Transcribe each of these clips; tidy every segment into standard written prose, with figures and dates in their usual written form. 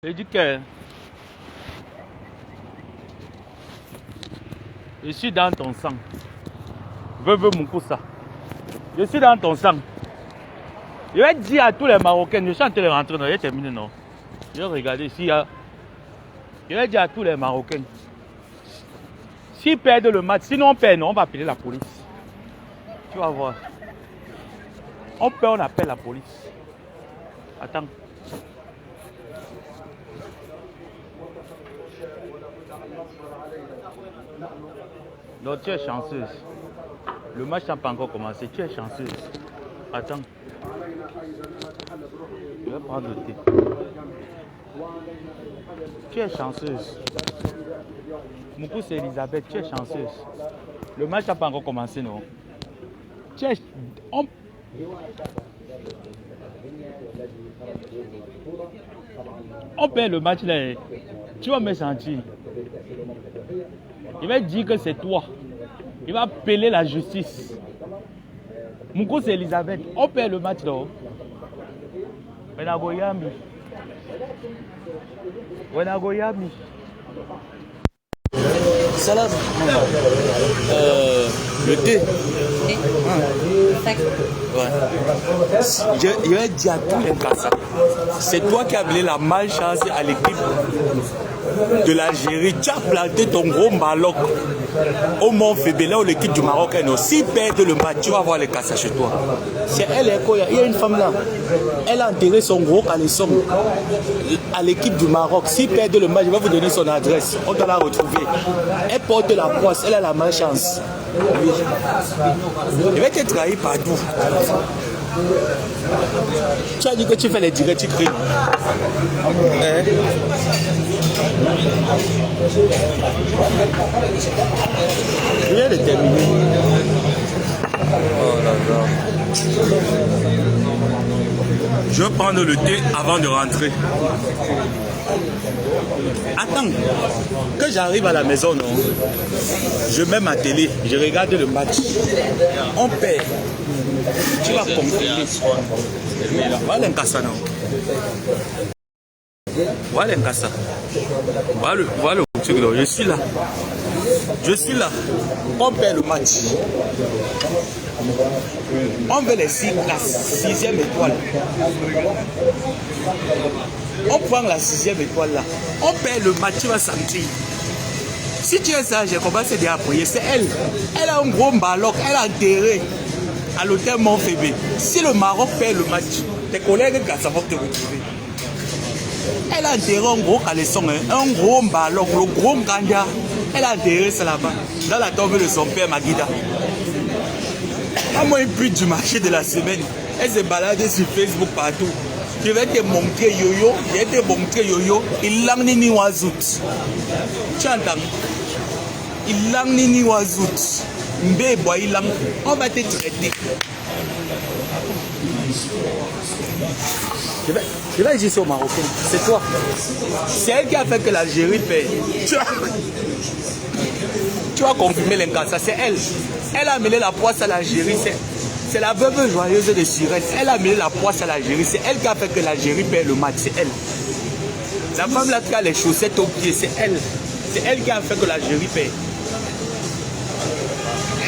Je dis que je suis dans ton sang. Veuve Moukoussa. Je suis dans ton sang. Je vais dire à tous les Marocains, je suis en train de rentrer, non, j'ai terminé, non. Je vais regarder ici. Je vais dire à tous les Marocains, s'ils perdent le match, sinon on perd, non, on va appeler la police. Tu vas voir. On perd, on appelle la police. Attends. Donc tu es chanceuse. Le match n'a pas encore commencé. Tu es chanceuse. Attends. Je vais prendre le thé. Tu es chanceuse. Moukou, c'est Elisabeth. Tu es chanceuse. Le match n'a pas encore commencé, non? Tu es... On perd le match là. Tu vas me sentir. Il va dire que c'est toi. Il va appeler la justice. Moukou, c'est Elisabeth. On perd le match là. Wenagoyami. Wenagoyami. Salam. Le thé. Je vais dire à tous les Kassa, c'est toi qui as amené la malchance à l'équipe de l'Algérie. Tu as planté ton gros Maloc au Mont Fébé, là où l'équipe du Maroc est. S'ils perdent le match, tu vas voir les Kassa chez toi. C'est elle, il y a une femme là. Elle a enterré son gros caleçon à l'équipe du Maroc. S'ils perdent le match, je vais vous donner son adresse. On doit la retrouver. Elle porte la poisse, elle a la malchance. Oui. Je vais te trahir partout. Tu as dit que tu fais les directs, tu cries. Je viens de terminer. Oh là là. Je vais prendre le thé avant de rentrer. Attends, que j'arrive à la maison, non? Je mets ma télé, je regarde le match. On perd. Tu vas comprendre. Voilà un cassa, non? Voilà un cassa. Voilà le truc là. Je suis là. Je suis là. On perd le match. On veut la 6e étoile. On prend la 6e étoile là. On perd le match, tu vas sentir. Si tu es sage, j'ai commencé à prier. C'est elle. Elle a un gros baloc. Elle a enterré à l'hôtel Montfébé. Si le Maroc perd le match, tes collègues vont te retrouver. Elle a enterré un gros caleçon, un gros baloc, le gros ganja. Elle a enterré ça là-bas, dans la tombe de son père Maguida. À moi, une pute du marché de la semaine. Elle s'est baladée sur Facebook partout. Je vais te montrer Yoyo. Je vais te montrer Yoyo. Il l'a ni wazout. Tu entends? Il l'a ni wazout. On va te traiter. Je vais dire ça aux Marocains. C'est toi. C'est elle qui a fait que l'Algérie perd. Tu vas confirmer l'incassa. C'est elle. Elle a amené la poisse à l'Algérie. C'est la veuve joyeuse de Sirène. Elle a amené la poisse à l'Algérie. C'est elle qui a fait que l'Algérie perd le match. C'est elle. La femme là qui a les chaussettes aux pieds, c'est elle. C'est elle qui a fait que l'Algérie perd.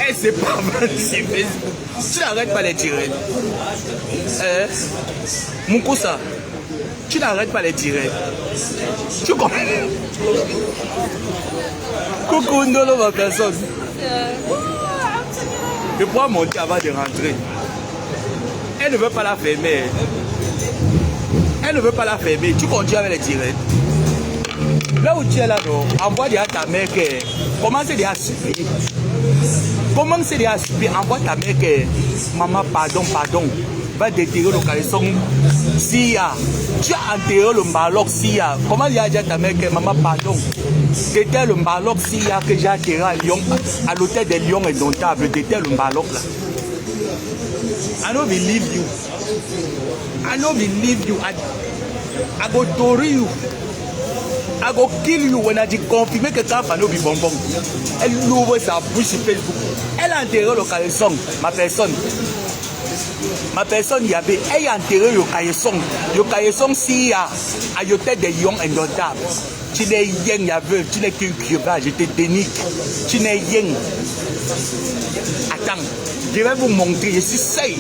Elle c'est pas mal sur Facebook. Tu n'arrêtes pas les tirer. Moukoussa, tu n'arrêtes pas les tirer. Tu comprends? Coucou Ndolo ma personne. Je pourrais monter avant de rentrer. Elle ne veut pas la fermer. Elle ne veut pas la fermer. Tu continues avec les tirer. Là où tu es là, envoie à ta mère que... Comment c'est déjà supplier? Comment c'est déjà supplier? Envoie ta mère que... Maman, pardon. Va déterrer le caleçon. Sia. Tu as enterré le Maloc Sia. Comment il y a dit à ta mère que... Maman, pardon. Déterre le Maloc Sia que j'ai atterré à Lyon. À l'hôtel des Lions indomptables. Déterre le Maloc là. I don't believe you. I don't believe you. I go to you. I go kill you when I dis confirmer que ta femme est bonbon. Elle ouvre sa bouche sur Facebook. Elle a enterré le caleçon, ma personne. ma personne y avait, elle a enterré le caillesson si à yoté des lions indomptables. Tu n'es rien, y avait, tu n'es qu'un crevage, je te dénigre. Tu n'es rien. Attends, je vais vous montrer, je suis seul,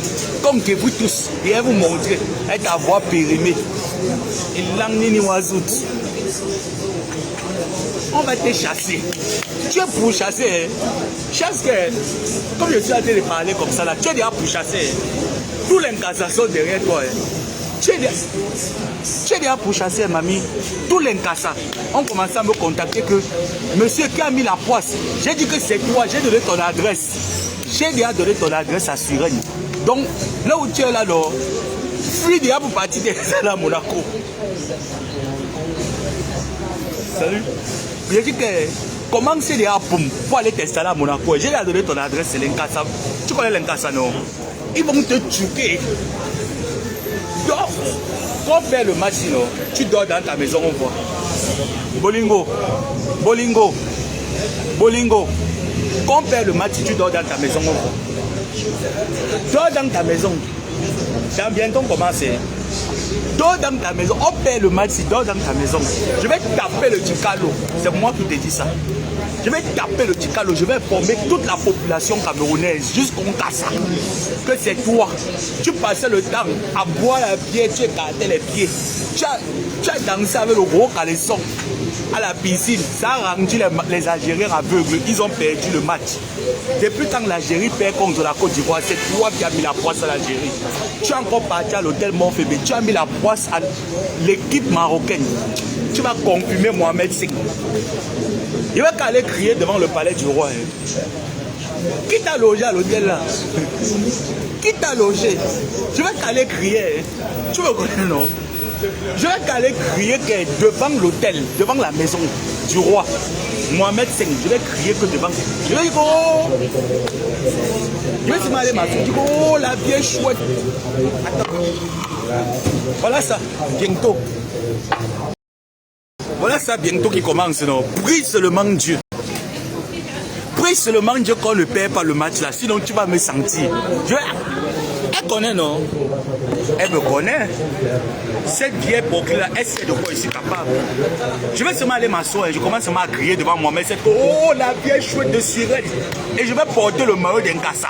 comme que vous tous, je vais vous montrer, et ta voix périmée. Et l'année oiseau. On va te chasser. Tu es pour chasser, hein? Chasse que, comme je suis en train de parler comme ça là, tu es déjà pour chasser. Tous les incassations derrière toi. Hein? Tu es déjà pour chasser, mamie. Tous les incassats ont commencé à me contacter que monsieur qui a mis la poisse, j'ai dit que c'est toi, j'ai donné ton adresse. J'ai déjà donné ton adresse à Suren. Donc, là où tu es là, fuis déjà pour partir de à Monaco. Salut. J'ai dit que comment c'est déjà pour aller t'installer à Monaco. J'ai déjà donné ton adresse, c'est l'Incassa. Tu connais l'Incassa, non? Ils vont te tuer. Donc, pour faire le match, non, tu dors dans ta maison, on voit. Bolingo. Bolingo. Bolingo. Quand on perd le match, tu dors dans ta maison, on voit. Dors dans ta maison. Ça va bientôt commencer. Dors dans ta maison. On perd le match, dors dans ta maison. Je vais taper le Ticalo. C'est moi qui te dis ça. Je vais taper le Ticalo. Je vais former toute la population camerounaise jusqu'au Kassa. Que c'est toi. Tu passais le temps à boire la bière, tu écartais les pieds. Tu as dansé avec le gros caleçon à la piscine. Ça a rendu les Algériens aveugles. Ils ont perdu le match. Depuis quand l'Algérie perd contre la Côte d'Ivoire, c'est toi qui as mis la poisse à l'Algérie. Tu es encore parti à l'hôtel Montfébé. Tu as mis la poisse à l'équipe marocaine. Tu vas confirmer Mohamed Singh. Il va aller crier devant le palais du roi. Qui t'a logé à l'hôtel là? Qui t'a logé? Je vais aller crier. Tu me connais, non? Je vais aller crier que devant l'hôtel, devant la maison du roi Mohamed Singh. Je vais crier que devant. Je vais dire oh. Je vais dire aller ma fille. Oh la vieille chouette. Attends. Voilà ça, bientôt. Voilà ça bientôt qui commence, non? Prie seulement Dieu. Prie seulement Dieu qu'on ne perd pas le match là, sinon tu vas me sentir. Elle connaît, non? Elle me connaît. Cette vieille boucle là, elle sait de quoi je suis capable. Je vais seulement aller m'asseoir et je commence seulement à crier devant moi-même. Oh la vieille chouette de Sirène. Et je vais porter le maillot d'un Kassa.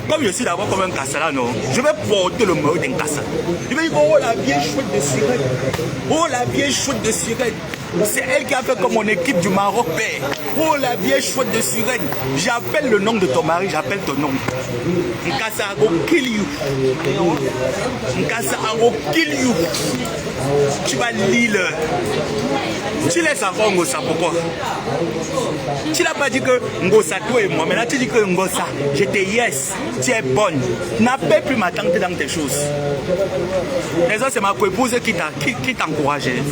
Comme je suis d'abord comme un Kassa là, non? Je vais porter le maillot d'un Kassa. Je vais dire oh la vieille chouette de Sirène. Oh la vieille chouette de Sirène. C'est elle qui a fait comme mon équipe du Maroc père. Oh la vieille chouette de Sirène. J'appelle le nom de ton mari, j'appelle ton nom. Nkassa go kill you. Nkassa go kill you. Tu vas lire. Tu laisses encore Ngossa, pourquoi? Tu n'as pas dit que Ngossa toi et moi, mais là tu dis que Ngossa, j'étais yes, tu es bonne. N'appelle plus ma tante dans tes choses. Les autres, c'est ma épouse qui t'encourageait.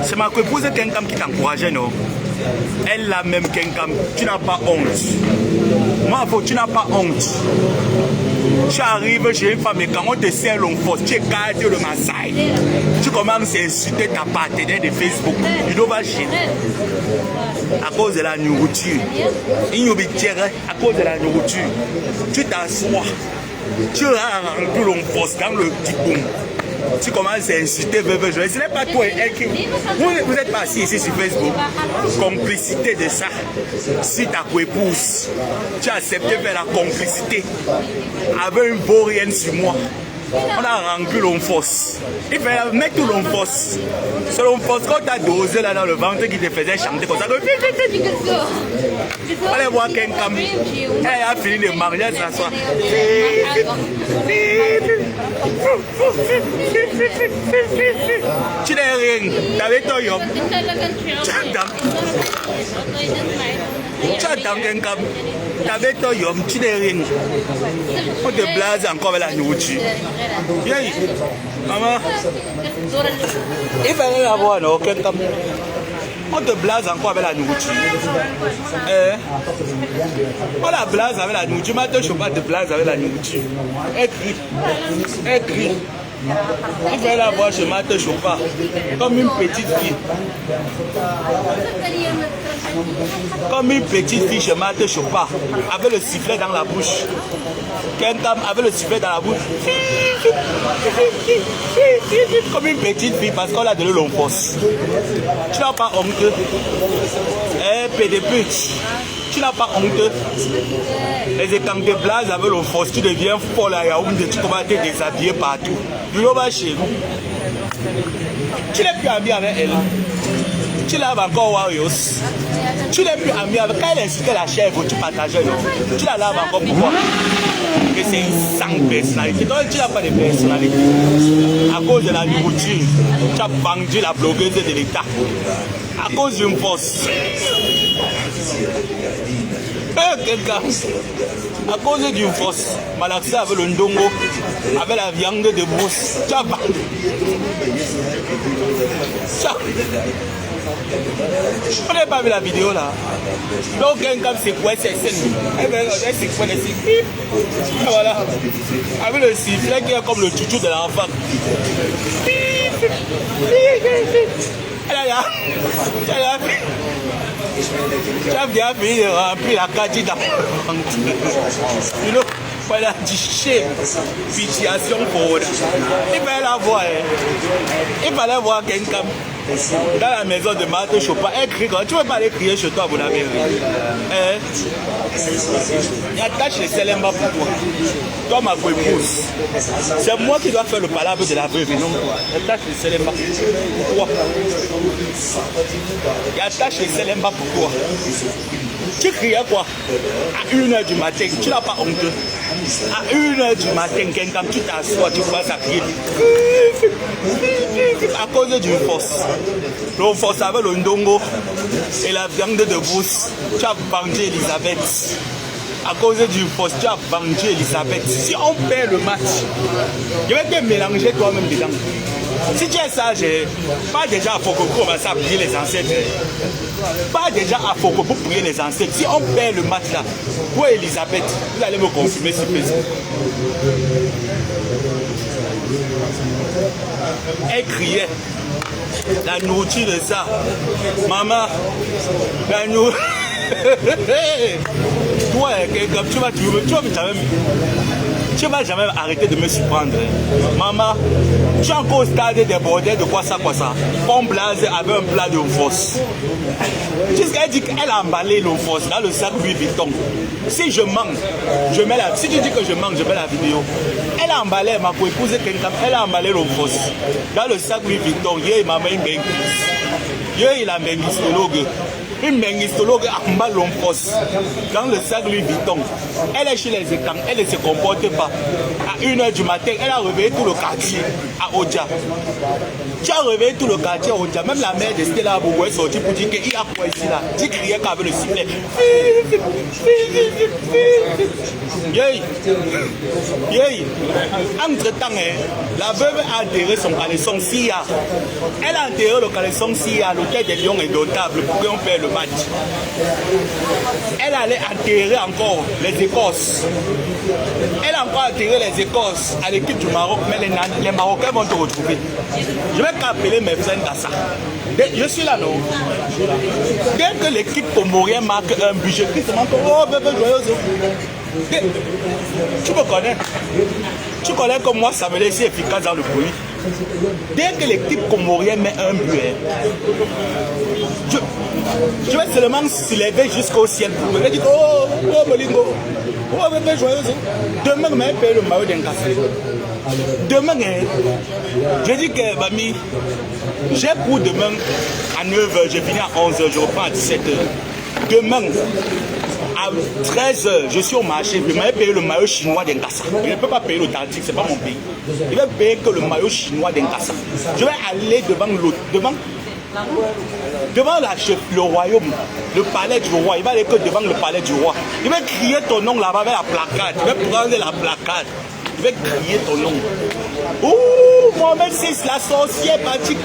C'est ma épouse Kenkam qui t'encourageait, non? Elle la même Kenkam, tu n'as pas honte. Moi, tu n'as pas honte. Tu arrives chez une femme et quand on te sert l'onfos, tu es gardé le Maasai. Tu commences à insulter ta partenaire de Facebook. Il doit chier. À cause de la nourriture. Il n'y a pas à cause de la nourriture. Tu t'assois. Tu rentres l'onfos dans le petit boum. Tu commences à insulter Veuve Joël. Ce n'est pas toi et elle qui... Vous n'êtes pas assis ici sur Facebook. Complicité de ça. Si ta coépouse, tu as accepté de faire la complicité avec une vaurienne sur moi. On a rempli l'onfos. Il fallait mettre tout l'onfos. C'est l'onfos quand tu as dosé là dans le ventre qui te faisait chanter comme ça. On allait voir Kenkam. Elle a fini de marier, elle s'assoit. Tu n'es rien. T'avais ton yom. Tu attends Kenkam. T'avais ton yom. Tu n'es rien. On te blase encore avec la nourriture. Viens ici. Maman. Il fallait la voir, non, Kenkam. On te blase encore avec la nourriture. On la blase avec la nourriture. Maintenant, je ne peux pas te blase avec la nourriture. Elle crie. Elle crie. Il fallait la voir chez Marthe Chopin. Comme une petite fille. comme une petite fille chez Marthe Chopin, avec le sifflet dans la bouche. Kenkam avec le sifflet dans la bouche. Comme une petite fille parce qu'on a donné l'enfance. Tu n'as pas honte. Eh, pédépute. Tu n'as pas honte. Les étantés blagues avec l'enfance, tu deviens folle à Yaoundé, tu commences à te déshabiller partout. Du l'eau va chez nous. Tu n'es plus ami avec elle. Tu l'as encore Warriors. Tu n'es plus ami avec. Quand elle incitait la chèvre, tu partageais. Tu la laves encore pourquoi? Que c'est une sang personnalité. Donc tu n'as pas de personnalité. À cause de la nourriture, tu as vendu la blogueuse de l'État. À cause d'une force. Quelqu'un. À cause d'une force. Malaxé avec le ndongo, avec la viande de brousse. Tu as vendu. On n'a pas vu la vidéo là. Donc quelqu'un c'est quoi c'est quoi les sifflets. Voilà. Avec le sifflet qui est comme le chouchou de l'enfant. Tu as bien fini de remplir la carte dans voilà, du chef, situation pour il fallait la voir. Il fallait voir quelqu'un dans la maison de Marthe Chopin. Elle crie quand tu ne veux pas aller crier chez toi, mon ami. Il attache les Selemba pour toi. Toi, ma épouse. C'est moi qui dois faire le palabre de la veuve, non toi. Il attache les Selemba pour toi. Il attache les Selemba pour toi. Tu criais quoi? À 1h du matin, tu n'as pas honte. À 1h du matin, quelqu'un, tu t'assois, tu commences à crier. À cause d'une force. Le force avec le ndongo et la viande de brousse. Tu as vendu Elisabeth. À cause d'une force, tu as vendu Elisabeth. Si on perd le match, je vais te mélanger toi-même dedans. Si tu es sage, pas déjà à Foko pour commencer à prier les ancêtres. Pas déjà à Foko pour prier les ancêtres. Si on perd le match là, pour Elisabeth, vous allez me confirmer sur Facebook. Elle criait. La nourriture de ça. Maman, la nourriture. Toi, tu vas jamais arrêter de me surprendre. Maman, tu es encore au stade des bordels de quoi ça. Pomme blase avec un plat de force. Jusqu'à dire qu'elle a emballé le force dans le sac Louis Vuitton. Si je manque, je mets la. Si tu dis que je manque, je mets la vidéo. Elle a emballé, ma épouse, elle a emballé le force dans le sac Louis Vuitton. Il m'a mis une benguise. Il a mis un une menghistologue emballe l'enfance dans le sac Louis Vuitton. Elle est chez les étangs, elle ne se comporte pas. À 1h du matin, elle a réveillé tout le quartier à Oja. Tu as réveillé tout le quartier à Oja. Même la mère de Stella Abougou est sortie pour dire qu'il y a quoi ici là. Tu criais qu'avec le sifflet. Entre-temps, la veuve a enterré son caleçon Sia. Elle a enterré le caleçon Sia. L'hôtel des Lions est dotable pour qu'on perde le match. Elle allait enterrer encore les Écosses. Elle a encore enterré les Écosses à l'équipe du Maroc, mais les Marocains vont te retrouver. Je vais appeler mes frères dans ça. Je suis là, non? Dès que l'équipe comorienne marque un but, je crie seulement oh, bébé joyeuse. Tu me connais? Tu connais que moi, ça me laisse efficace dans le bruit. Dès que l'équipe comorienne met un but, je vais seulement s'élever jusqu'au ciel pour me dire oh, oh, Molingo, oh, bébé joyeuse. Demain, je vais payer le maillot d'un cassé. Demain, je dis que, mamie, j'ai pour demain à 9h, je finis à 11h, je reprends à 17h. Demain, à 13h, je suis au marché, je vais payer le maillot chinois d'Enkasa. Je ne peux pas payer l'authentique, ce n'est pas mon pays. Je vais payer que le maillot chinois d'Enkasa. Je vais aller devant l'autre, devant le royaume, le palais du roi. Il va aller que devant le palais du roi. Il va crier ton nom là-bas avec la placard. Il va prendre la placard. Il va crier ton nom. Ouh, Mohamed VI, la sorcière partie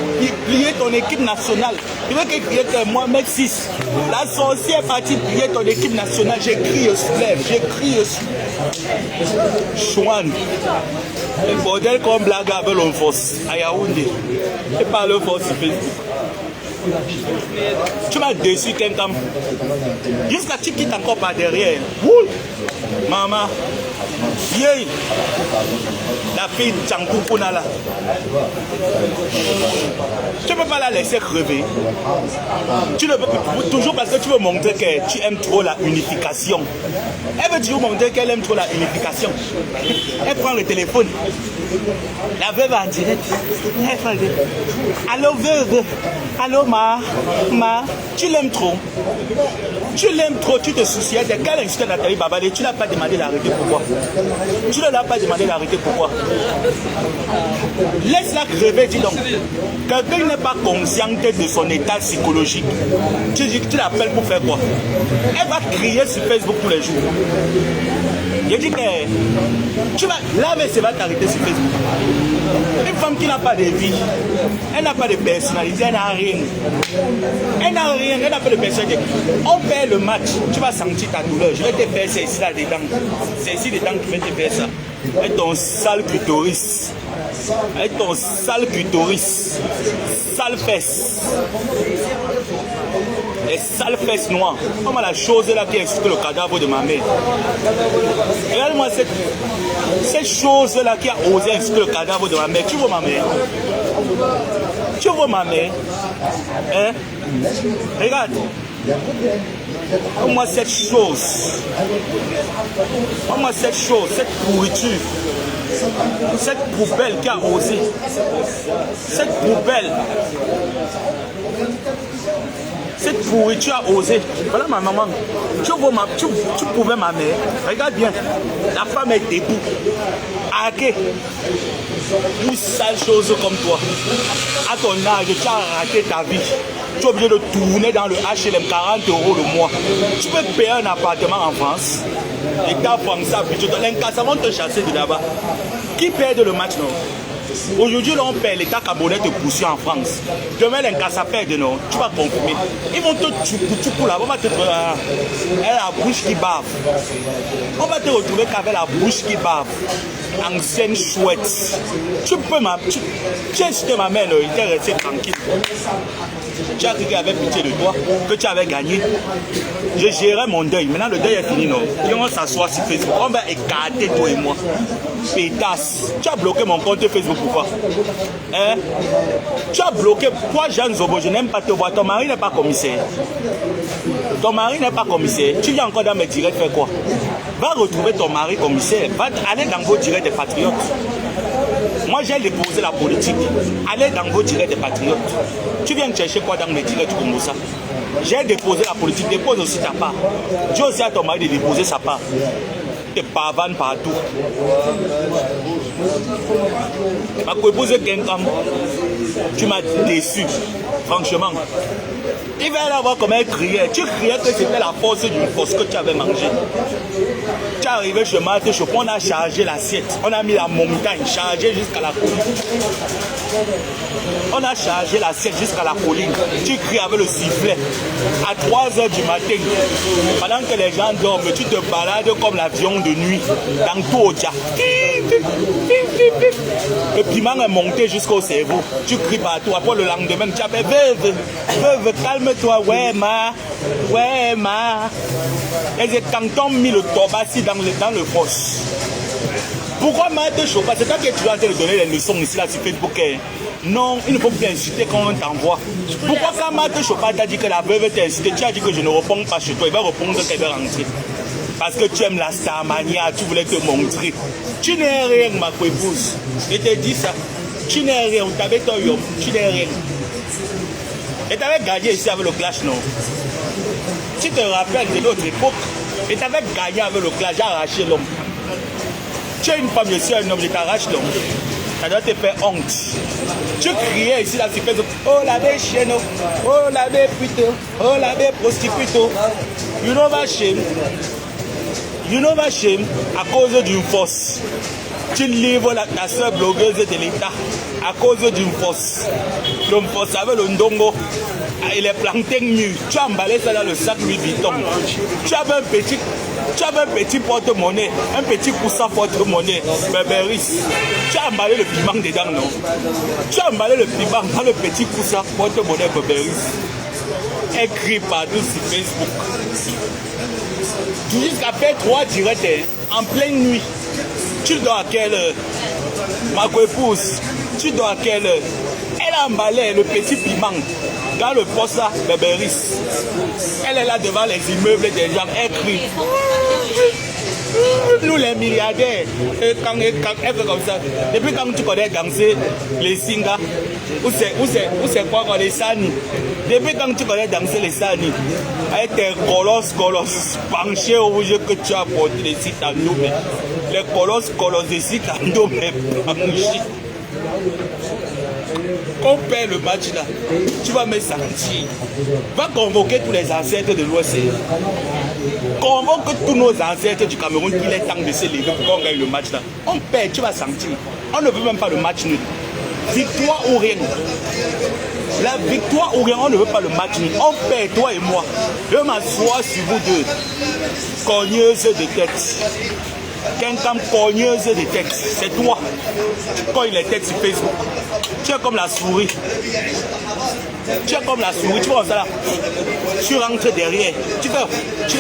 plier ton équipe nationale. Il va crier que Mohamed VI, la sorcière partie plier ton équipe nationale. J'écris au soulève, j'écris au soulève. Chouane. Le bordel comme blague avec l'enfance à Yaoundé. Et par le force sur Facebook. Tu m'as déçu quelqu'un. Jusqu'à tu quittes encore par derrière. Ouh. Maman. Yé. La fille Tchankoukouna là. Tu ne peux pas la laisser crever. Tu ne peux pas, toujours parce que tu veux montrer que tu aimes trop la unification. Elle veut toujours montrer qu'elle aime trop la unification. Elle prend le téléphone. La veuve en direct. Elle fait le... Allô veuve. Allô ma. Tu l'aimes trop. Tu l'aimes trop. Tu te soucies de quelle insulte Nathalie Babalé. Tu ne l'as pas demandé d'arrêter. Pourquoi? Tu ne l'as pas demandé d'arrêter. Pourquoi? Laisse-la crever, dis donc. Quelqu'un n'est pas conscient de son état psychologique. Tu l'appelles pour faire quoi? Elle va crier sur Facebook tous les jours. Je dis que tu vas, la VC va t'arrêter sur Facebook. Une femme qui n'a pas de vie, elle n'a pas de personnalité, elle n'a rien. Elle n'a rien, elle n'a pas de personnalité. On perd le match, tu vas sentir ta douleur. Je vais te faire c'est ici là dedans. C'est ici dedans que je vais te faire ça. Avec ton sale clitoris. Avec ton sale clitoris. Sale fesse. Les sales fesses noires. Comment la chose là qui explique le cadavre de ma mère. Regarde-moi cette chose là qui a osé expliquer le cadavre de ma mère. Tu vois ma mère? Tu vois ma mère? Hein? Regarde. Moi cette chose. Moi cette chose, cette pourriture. Cette poubelle qui a osé. Cette poubelle. Cette pourriture a osé. Voilà ma maman. Tu pouvais ma mère. Regarde bien. La femme est debout. Hacké. Une sale chose comme toi. À ton âge, tu as raté ta vie. Tu es obligé de tourner dans le HLM 40 € le mois. Tu peux payer un appartement en France. L'État français, l'incassement te chasser de là-bas. Qui perd le match, non? Aujourd'hui, on perd l'État Camerounais te pousser en France. Demain, l'incassa perd, non? Tu vas confirmer. Ils vont te tchoukou là. On va te trouver la bouche qui bave. On va te retrouver qu'avec la bouche qui bave. Ancienne chouette. Tu as insulté ma mère, il était resté tranquille. Tu as cru qu'il avait pitié de toi, que tu avais gagné. Je gérais mon deuil. Maintenant, le deuil est fini, non? Et on s'assoit sur Facebook. On va écarter toi et moi. Pétasse. Tu as bloqué mon compte Facebook, pourquoi? Hein? Tu as bloqué. Toi, Jeanne Zobo, je n'aime pas te voir. Ton mari n'est pas commissaire. Ton mari n'est pas commissaire. Tu viens encore dans mes directs faire quoi? Va retrouver ton mari commissaire. Va aller dans vos directs des patriotes. Moi, j'ai déposé la politique. Allez dans vos directs des patriotes. Tu viens chercher quoi dans mes directs comme ça? J'ai déposé la politique. Dépose aussi ta part. Dis aussi à ton mari de déposer sa part. Te pavane partout. Ma épouse quelqu'un. Tu m'as déçu. Franchement. Il va aller voir comment elle criait. Tu criais que c'était la force d'une force que tu avais mangée. Tu es arrivé chez moi, on a chargé l'assiette. On a mis la montagne, chargée jusqu'à la colline. On a chargé l'assiette jusqu'à la colline. Tu cries avec le sifflet. À 3 h du matin, pendant que les gens dorment, tu te balades comme l'avion de nuit dans tout Oja. Le piment est monté jusqu'au cerveau. Tu cries partout. Après le lendemain, tu appelles veuve, calme-toi. Ouais, ma. Les cantons mis le tobassi dans le fosse. Pourquoi ma te chauffe? C'est toi qui tu dois te donner les leçons ici là sur Facebook. Non, il ne faut plus insulter quand on t'envoie. Pourquoi quand ma te chauffe t'a dit que la veuve t'a incité? Tu as dit que je ne réponds pas chez toi. Il va répondre qu'elle va rentrer. Parce que tu aimes la starmania, tu voulais te montrer. Tu n'es rien, ma épouse. Je te dis ça. Tu n'es rien. Tu n'es rien. Et tu avais gagné ici avec le clash, non? Tu te rappelles de l'autre époque, et tu avais gagné avec le clash, j'ai arraché l'homme. Tu es une femme, je suis un homme, je t'arrache l'homme. Ça doit te faire honte. Tu criais ici, là, tu fais oh la belle chienne, oh la belle pute, oh la belle prostituée. You know what shame? You know what shame? À cause d'une force. Tu livres ta soeur blogueuse de l'État à cause d'une force. L'homme force avec le ndongo. Et les plantains mûrs. Tu as emballé ça dans le sac Louis Vuitton. Tu avais un petit Tu avais un petit porte-monnaie, un petit coussin porte-monnaie, Burberry. Tu as emballé le piment dedans, non? Tu as emballé le piment dans le petit coussin porte-monnaie Burberry. Écrit partout sur Facebook. Jusqu'à faire 3 directs en pleine nuit. Tu dois à quelle heure? Ma épouse, tu dois à quelle heure? Elle a emballé le petit piment dans le poste Burberry. Elle est là devant les immeubles des gens. Elle crie. Nous les milliardaires, et quand elle fait comme ça, depuis quand tu connais danser les singas, où c'est quoi les sani, depuis quand tu connais danser les sani, avec tes colosses penchés au rouge que tu as porté les sites en Ndomé, les colosses des sites en Ndomé penchés. Quand on perd le match là, tu vas me sentir. Va convoquer tous les ancêtres de l'Ouest. Convoque tous nos ancêtres du Cameroun qu'il est temps de se lever pour qu'on gagne le match là. On perd, tu vas sentir. On ne veut même pas le match nul. Victoire ou rien. La victoire ou rien, on ne veut pas le match nul. On perd, toi et moi. Je m'assois sur vous deux. Cogneuse de tête. Quelqu'un cogneuse de tête. C'est toi. Tu cognes les têtes sur Facebook. Tu es comme la souris. Tu es comme la souris. Tu vois ça là. Tu rentres derrière. Tu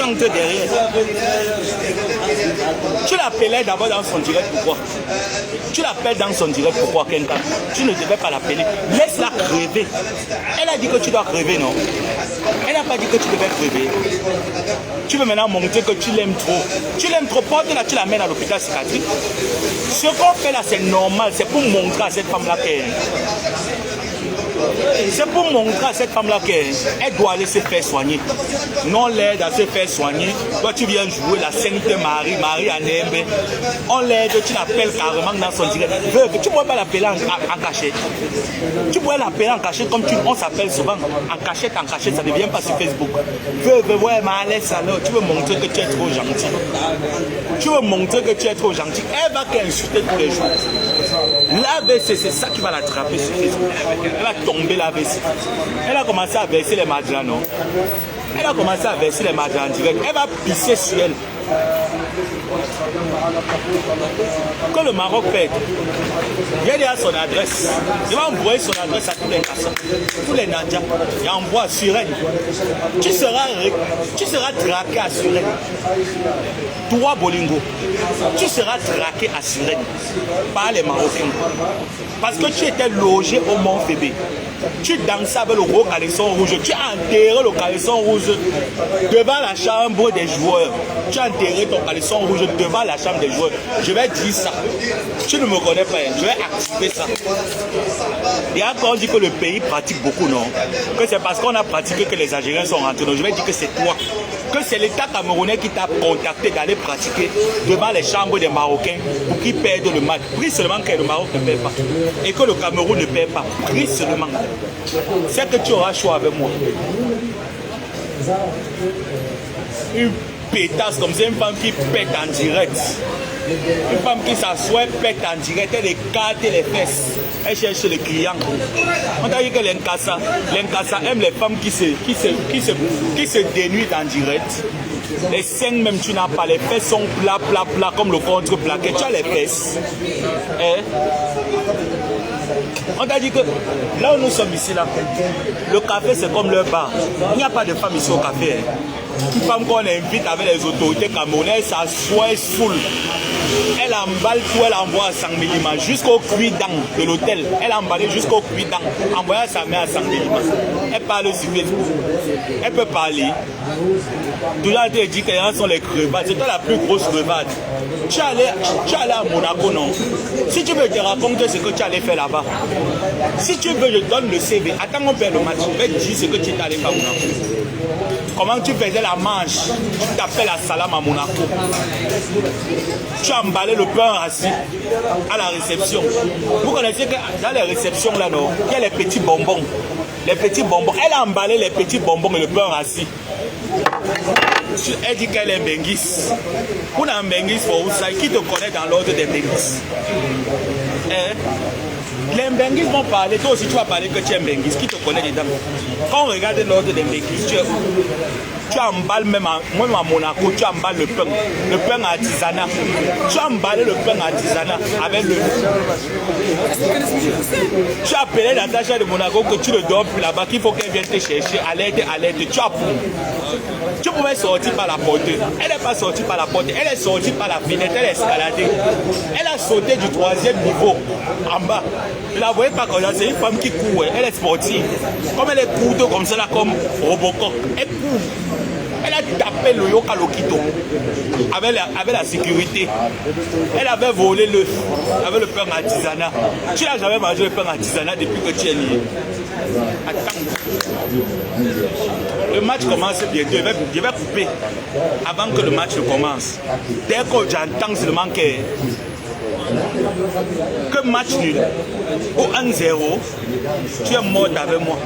rentres derrière. Tu l'appelais d'abord dans son direct. Pourquoi? Tu l'appelles dans son direct. Pourquoi quelqu'un? Tu ne devais pas l'appeler. Laisse-la crever. Elle a dit que tu dois crever, non? Elle n'a pas dit que tu devais crever. Tu veux maintenant montrer que tu l'aimes trop. Tu l'aimes trop. Porte-la, tu l'amènes à l'hôpital psychiatrique. Ce qu'on fait là, c'est normal. C'est pour montrer à cette femme-là qu'elle... C'est pour montrer à cette femme-là qu'elle doit aller se faire soigner. Non l'aide à se faire soigner. Toi, tu viens jouer la Sainte Marie à Nembe. On l'aide, tu l'appelles carrément dans son direct. Tu ne pourrais pas l'appeler en cachette. Tu pourrais l'appeler en cachette comme on s'appelle souvent. En cachette, ça ne vient pas sur Facebook. Ouais, mais laisse alors. Tu veux montrer que tu es trop gentil. Tu veux montrer que tu es trop gentil. Elle va t'insulter tous les jours. L'AVC, c'est ça qui va l'attraper sur Facebook. Elle va tomber l'AVC. Elle a commencé à verser les madras, non? Elle a commencé à verser les madras en direct. Elle va pisser sur elle. Que le Maroc fait, il y a son adresse. Il va envoyer son adresse à tous les Kassas, tous les Nadja. Il envoie à Suresnes. Tu seras traqué à Suresnes. Toi, Bolingo, tu seras traqué à Suresnes par les Marocains. Parce que tu étais logé au Mont Fébé. Tu dansais avec le gros caleçon rouge. Tu as enterré le caleçon rouge devant la chambre des joueurs. Tu as enterré ton caleçon rouge devant la chambre des joueurs. Je vais dire ça. Tu ne me connais pas. Je vais activer ça. Et encore on dit que le pays pratique beaucoup, non? Que c'est parce qu'on a pratiqué que les Algériens sont rentrés. Donc je vais dire que c'est toi. Que c'est l'État camerounais qui t'a contacté d'aller pratiquer devant les chambres des Marocains pour qu'ils perdent le match. Pris seulement que le Maroc ne perd pas. Et que le Cameroun ne perd pas. Pris seulement. C'est que tu auras choix avec moi. Une pétasse comme ça, une femme qui pète en direct. Une femme qui s'assoit, pète en direct, elle écarte les fesses. Elle cherche les clients. On t'a dit que l'Enkassa aime les femmes qui se dénudent en direct. Les seins même tu n'as pas, les fesses sont plat comme le contre-plaqué. Tu as les fesses. On t'a dit que là où nous sommes ici, là, le café c'est comme leur bar. Il n'y a pas de femmes ici au café. Une femme qu'on invite avec les autorités camerounaises, s'assoit, elle saoule. Elle emballe tout, elle envoie à 100 mm jusqu'au cuit-dent de l'hôtel. Elle a emballé jusqu'au cuit-dent, envoyé sa mère à 100 mm. Elle parle sur Facebook. Elle peut parler. Toujours elle te dit que les gens sont les crevades. C'est toi la plus grosse crevade. Tu es allé à Monaco, non? Si tu veux te raconter ce que tu allais faire là-bas. Si tu veux, je donne le CV. Attends qu'on perd le match. Je vais te dire ce que tu es allé faire à Monaco. Comment tu faisais la manche? Tu t'appelles la salam à Monaco. Tu as emballé le pain rassis à la réception. Vous connaissez que dans les réceptions là, non, il y a les petits bonbons. Les petits bonbons. Elle a emballé les petits bonbons et le pain rassis. Elle dit qu'elle est Benguis. Pour un Benguis pour Oussai, qui te connaît dans l'ordre des Benguis? Les Mbenguis vont parler, toi aussi tu vas parler que tu es Mbenguis, qui te connaît dedans. Quand on regarde l'ordre des Mbenguis, tu emballes même à Monaco, tu emballes le pain artisanat. Tu as emballé le pain artisanat avec le... Tu as appelé Natacha de Monaco que tu ne dors plus là-bas, qu'il faut qu'elle vienne te chercher, à l'aide, tu as pour. Tu pouvais sortir par la porte. Elle n'est pas sortie par la porte, elle est sortie par la fenêtre, elle est escaladée. Elle a sauté du 3e niveau en bas. Je ne la voyais pas comme ça, c'est une femme qui court, elle est sportive. Comme elle est courte comme ça, là, comme Robocop, elle court. Elle a tapé le Yoka Lokito avec la sécurité. Elle avait volé l'œuf avec le pain artisanat. Tu n'as jamais mangé le pain artisanat depuis que tu es lié. Attends. Le match commence bientôt. Je vais couper avant que le match ne commence. Dès que j'entends seulement que match nul ou 1-0, tu es mort avec moi.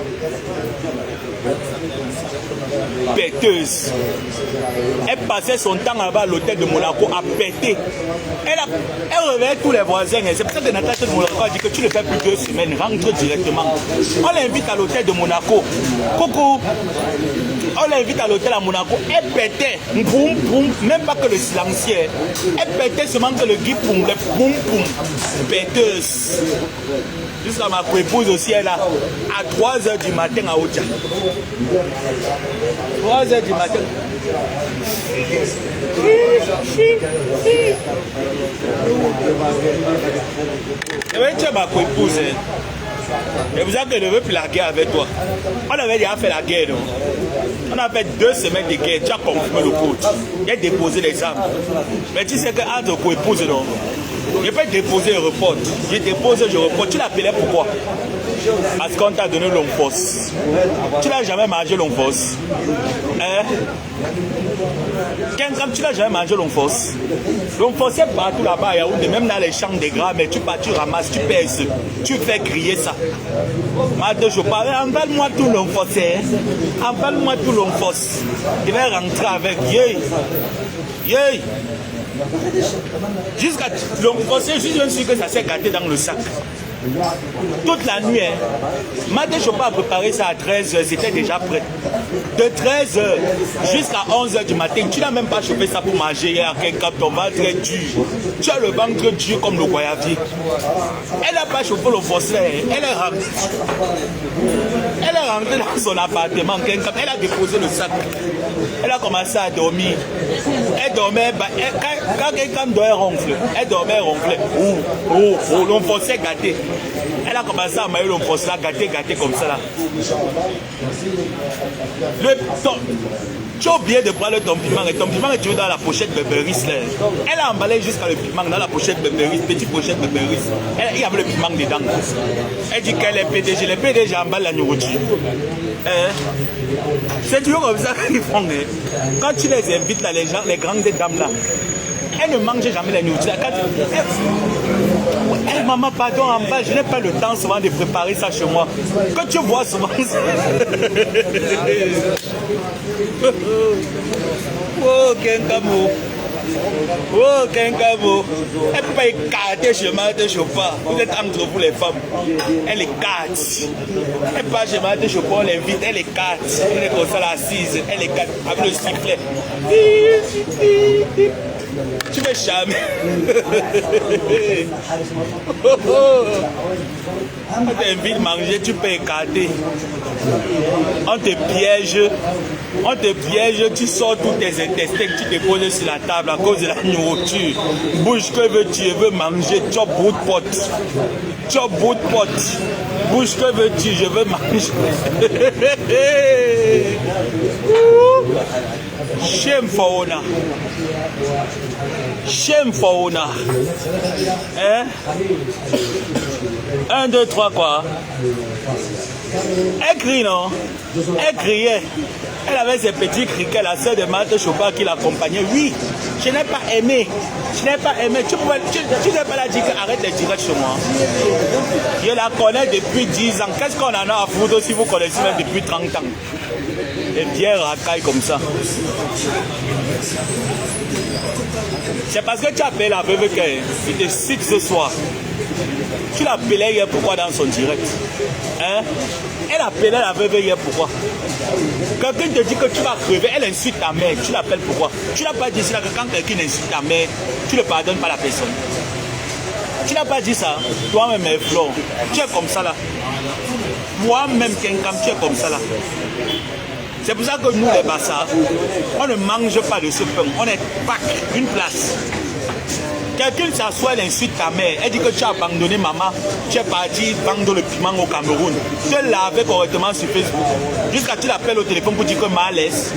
Péteuse. Elle passait son temps là-bas à l'hôtel de Monaco à péter. Elle réveille tous les voisins. C'est pour ça que Natacha de Monaco a dit que tu ne fais plus 2 semaines, rentre directement. On l'invite à l'hôtel de Monaco. Coucou. On l'invite à l'hôtel à Monaco. Elle pétait. Boum, boum. Même pas que le silencieux. Elle pétait seulement que le guide boum, le boum, boum. Péteuse. Jusqu'à ma épouse aussi, elle est là. À 3h du matin à Oja. 3h du matin. Tu es ma épouse. Et vous savez que je ne veux plus la guerre avec toi. On avait déjà fait la guerre, non? On a fait 2 semaines de guerre. Tu as confirmé le coach. Il a déposé les armes. Mais tu sais que entre co-épouse, non? Je peux déposer un report. Je dépose, je reporte. Tu l'appelais pourquoi? Parce qu'on t'a donné l'onfos. Tu n'as jamais mangé l'onfos. Hein? Quand tu n'as jamais mangé l'onfos. L'onfos c'est partout là-bas. Même dans les champs des gras, mais tu ramasses, tu pèses. Tu fais griller ça. Maintenant, je parle. Envale-moi tout l'onfos. Envale-moi tout l'onfos. Il va rentrer avec. Yey. Yey. Jusqu'à l'onfossé, je suis que ça s'est gâté dans le sac. Toute la nuit, Madé Chopa a préparé ça à 13h, c'était déjà prêt. De 13h jusqu'à 11h du matin, tu n'as même pas chauffé ça pour manger hier, ton ventre est dur. Tu as le ventre dur comme le goyavier. Elle n'a pas chauffé le fossé, elle est rentrée dans son appartement, elle a déposé le sac. Elle a commencé à dormir. Elle dormait, quand quelqu'un ronfle, elle dormait ronflée. L'enfoncé gâté. Elle a commencé à mailler l'enfoncé là, gâté comme ça là. Tu as oublié de prendre ton piment et ton piment est toujours dans la pochette Beberis là. Elle a emballé jusqu'à le piment dans la pochette Beberis, petite pochette Beberis. Il y avait le piment dedans. Elle dit qu'elle est PDG, les PDG emballent la nourriture. C'est toujours comme ça qu'ils font. Quand tu les invites là, les gens, les grandes dames là, elles ne mangent jamais la nourriture. Maman, pardon, en bas, je n'ai pas le temps souvent de préparer ça chez moi. Quand tu vois souvent ça. Oh, Kenkamo. Oh, Kenkamo. Elle ne peut pas écarter chez Martin Chopin. Vous êtes entre vous les femmes. Elle écarte. Elle passe chez Martin Chopin, on l'invite, elle écarte. Elle est comme ça, assise. Elle écarte avec le sifflet. Tu veux jamais. On t'invite à manger, tu peux écarter. On te piège, tu sors tous tes intestins, tu te poses sur la table à cause de la nourriture. Bouge, que veux-tu? Je veux manger, chop bout de pot. Chop bout de pot. Bouge, que veux-tu? Je veux manger. Shame for honor. Shame for honor. Hein? 1, 2, 3 quoi? Elle crie, non? Elle criait. Elle avait ses petits criquets, la sœur de Marthe Chopin qui l'accompagnait. Oui, je n'ai pas aimé. Je n'ai pas aimé. Tu n'as pas la dire qu'arrête les directs chez moi. Je la connais depuis 10 ans. Qu'est-ce qu'on en a à foutre si vous connaissez même depuis 30 ans? Les vieilles racailles comme ça. C'est parce que tu appelles la veuve qui te cite ce soir. Tu l'appelais hier pourquoi dans son direct? Hein? Elle appelait la veuve hier pourquoi? Quelqu'un te dit que tu vas crever, elle insulte ta mère, tu l'appelles pourquoi? Tu n'as pas dit ça que quand quelqu'un insulte ta mère, tu ne pardonnes pas la personne. Tu n'as pas dit ça, toi-même, Flo. Tu es comme ça là. Toi-même, quelqu'un, tu es comme ça là. C'est pour ça que nous, les Bassa, on ne mange pas de ce pain. On est pack, une place. Quelqu'un s'assoit, elle insulte ta mère. Elle dit que tu as abandonné maman. Tu es parti vendre le piment au Cameroun. Tu l'as lavé correctement sur Facebook. Jusqu'à tu l'appelles au téléphone pour dire que malaise.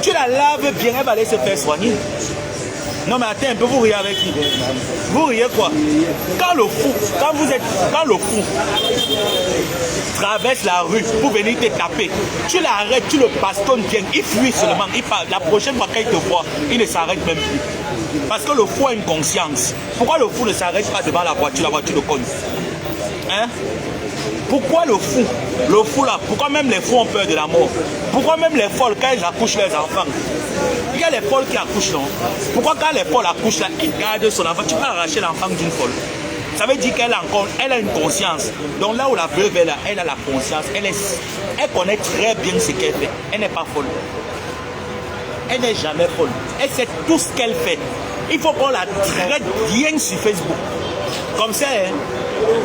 Tu la laves bien, elle va aller se faire soigner. Non mais attends un peu, vous riez avec qui? Vous riez quoi? Quand le fou traverse la rue pour venir te taper, tu l'arrêtes, tu le bastonnes bien, il fuit seulement, il part. La prochaine fois qu'il te voit, il ne s'arrête même plus. Parce que le fou a une conscience. Pourquoi le fou ne s'arrête pas devant la voiture le cogne? Hein? Pourquoi le fou? Le fou là, pourquoi même les fous ont peur de la mort? Pourquoi même les folles, quand ils accouchent leurs enfants? Il y a les folles qui accouchent, non? Pourquoi quand les folles accouchent là, ils gardent son enfant? Tu peux arracher l'enfant d'une folle. Ça veut dire qu'elle a une conscience. Donc là où la veuve est là, elle a la conscience. Elle connaît très bien ce qu'elle fait. Elle n'est pas folle. Elle n'est jamais folle. Elle sait tout ce qu'elle fait. Il faut qu'on la traite bien sur Facebook. Comme ça, hein,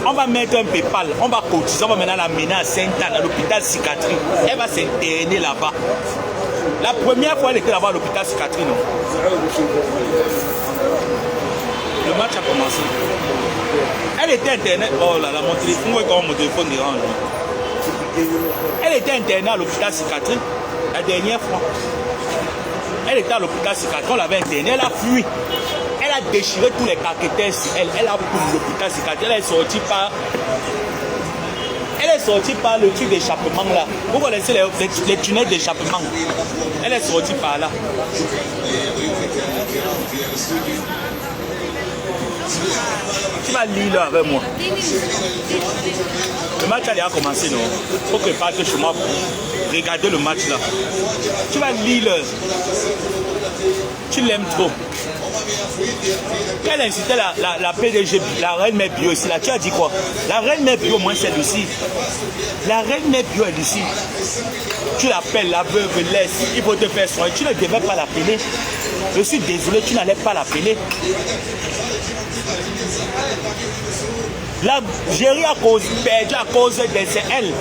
on va mettre un PayPal, on va cotiser, on va maintenant l'amener à Sainte-Anne, à l'hôpital psychiatrique. Elle va s'interner là-bas. La première fois, elle était là-bas à l'hôpital psychiatrique, non? Le match a commencé. Elle était internée. Oh là là, mon téléphone dérange. Elle était internée à l'hôpital psychiatrique la dernière fois. Elle était à l'hôpital psychiatrique, on l'avait internée, elle a fui. Elle a déchiré tous les caquetés sur elle. Elle a pris l'hôpital psychiatrique. Elle est sortie par le truc d'échappement là. Vous connaissez les tunnels d'échappement. Elle est sortie par là. Tu vas lire là avec moi. Le match a déjà commencé, non? Il faut que je parte chez moi pour regarder le match là. Tu vas lire là. Tu l'aimes trop. Elle incitait la PDG, la reine mère bio ici là. Tu as dit quoi? La reine mère bio, moi c'est Lucie. La reine mère bio est Lucie. Tu l'appelles, la veuve laisse, il faut te faire soigner. Tu ne devais pas l'appeler. Je suis désolé, tu n'allais pas l'appeler. La Géry a perdu à cause de elle.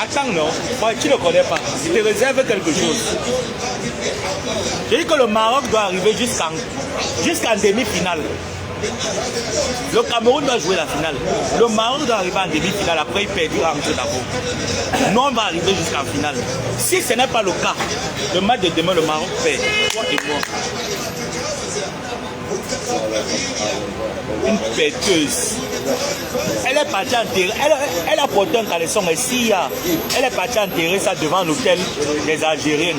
Attends, non, moi, tu ne connais pas. Je te réserve quelque chose. J'ai dit que le Maroc doit arriver jusqu'en demi-finale. Le Cameroun doit jouer la finale. Le Maroc doit arriver en demi-finale. Après, il perd rentrer d'abord. Nous, on va arriver jusqu'en finale. Si ce n'est pas le cas, le match de demain, le Maroc perd. Toi et moi. Une péteuse. Elle est partie enterrer. Elle a porté un caleçon ici. Elle est partie enterrer ça devant l'hôtel des Algériens.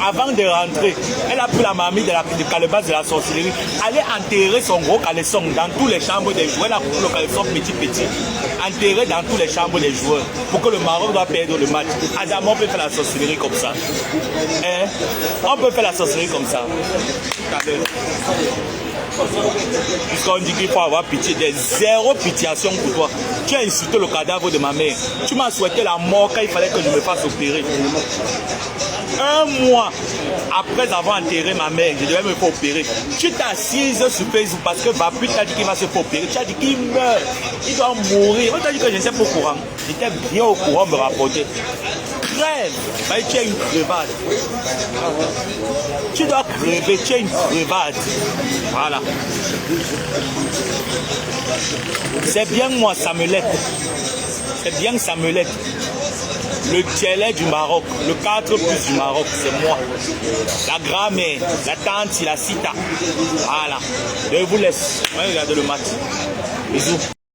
Avant de rentrer, elle a pris la mamie de calebasse de la sorcellerie. Elle a enterré son gros caleçon dans tous les chambres des joueurs. Elle a pris le caleçon petit. Enterré dans tous les chambres des joueurs. Pour que le Maroc doit perdre le match. Adama, on peut faire la sorcellerie comme ça. Hein? On peut faire la sorcellerie comme ça. Puisqu'on dit qu'il faut avoir pitié, des zéro pitiation pour toi. Tu as insulté le cadavre de ma mère. Tu m'as souhaité la mort quand il fallait que je me fasse opérer. Un mois après avoir enterré ma mère, je devais me faire opérer. Tu t'es assise sur Facebook parce que Vapu t'a dit qu'il va se faire opérer. Tu as dit qu'il meurt, il doit mourir. On t'a dit que je ne sais pas au courant. J'étais bien au courant de me rapporter. Crève, bah, tu as une crevade. Tu dois crever, tu as une crevade. Voilà. C'est bien moi, Samuelette. C'est bien Samuelette. Le télé du Maroc, le 4 plus du Maroc, c'est moi. La grand-mère, la tante, la cita. Voilà. Je vous laisse. Regardez le match. Bisous.